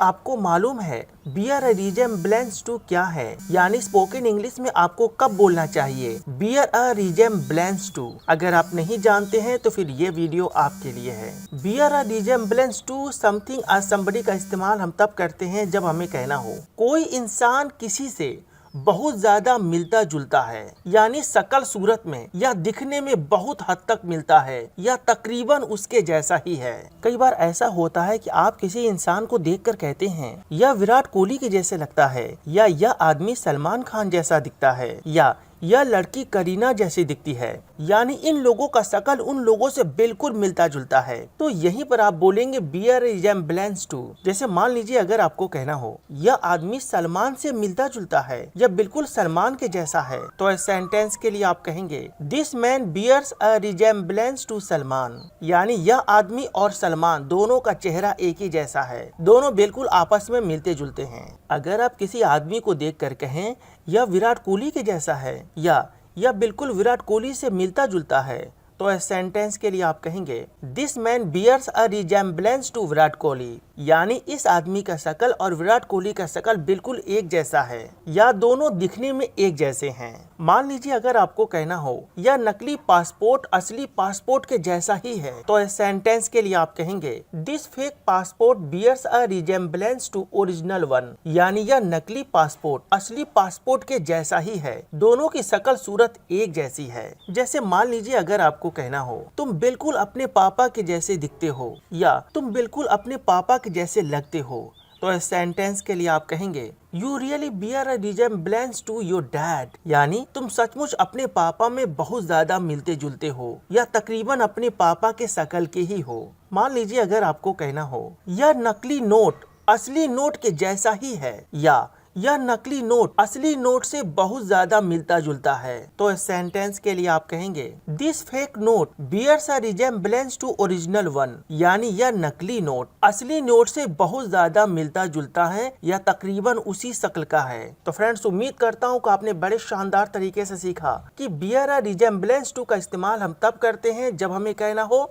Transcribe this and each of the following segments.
आपको मालूम है बियर अ रिजेम्बलेंस टू क्या है, यानी स्पोकन इंग्लिश में आपको कब बोलना चाहिए बियर अ रिजेम्बलेंस टू। अगर आप नहीं जानते हैं तो फिर ये वीडियो आपके लिए है। Bear a resemblance to something और समबडी का इस्तेमाल हम तब करते हैं जब हमें कहना हो कोई इंसान किसी से बहुत ज्यादा मिलता जुलता है, यानी शकल सूरत में या दिखने में बहुत हद तक मिलता है या तकरीबन उसके जैसा ही है। कई बार ऐसा होता है कि आप किसी इंसान को देखकर कहते हैं यह विराट कोहली के जैसे लगता है, या यह आदमी सलमान खान जैसा दिखता है, या यह लड़की करीना जैसी दिखती है, यानी इन लोगों का शकल उन लोगों से बिल्कुल मिलता जुलता है। तो यहीं पर आप बोलेंगे बियर रिजेम्बलेंस टू। जैसे मान लीजिए अगर आपको कहना हो यह आदमी सलमान से मिलता जुलता है या बिल्कुल सलमान के जैसा है, तो इस सेंटेंस के लिए आप कहेंगे this man bears a resemblance to Salman, यानी यह आदमी और सलमान दोनों का चेहरा एक ही जैसा है, दोनों बिल्कुल आपस में मिलते जुलते हैं। अगर आप किसी आदमी को देख कर कहें यह विराट कोहली के जैसा है या यह बिल्कुल विराट कोहली से मिलता जुलता है, तो इस सेंटेंस के लिए आप कहेंगे this man bears a resemblance to Virat Kohli, यानी इस आदमी का शकल और विराट कोहली का शकल बिल्कुल एक जैसा है या दोनों दिखने में एक जैसे हैं। मान लीजिए अगर आपको कहना हो यह नकली पासपोर्ट असली पासपोर्ट के जैसा ही है, तो इस सेंटेंस के लिए आप कहेंगे this fake passport bears a resemblance to original one, यानी यह नकली पासपोर्ट असली पासपोर्ट के जैसा ही है, दोनों की शकल सूरत एक जैसी है। जैसे मान लीजिए अगर आपको कहना हो तुम बिल्कुल अपने पापा के जैसे दिखते हो या तुम बिल्कुल अपने पापा के जैसे लगते हो, तो इस सेंटेंस के लिए आप कहेंगे you really bear a resemblance to your dad, यानी तुम सचमुच अपने पापा में बहुत ज्यादा मिलते जुलते हो या तकरीबन अपने पापा के शकल के ही हो। मान लीजिए अगर आपको कहना हो यह नकली नोट असली नोट के जैसा ही है या यह नकली नोट असली नोट से बहुत ज्यादा मिलता जुलता है, तो इस सेंटेंस के लिए आप कहेंगे this fake note bears a resemblance to original one, यानी यह नकली नोट असली नोट से बहुत ज्यादा मिलता जुलता है या तकरीबन उसी शक्ल का है। तो फ्रेंड्स, उम्मीद करता हूँ कि आपने बड़े शानदार तरीके से सीखा कि बियर अ रिजेम्बलेंस टू का इस्तेमाल हम तब करते हैं जब हमें कहना हो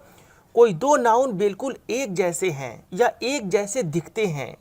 कोई दो नाउन बिल्कुल एक जैसे हैं या एक जैसे दिखते हैं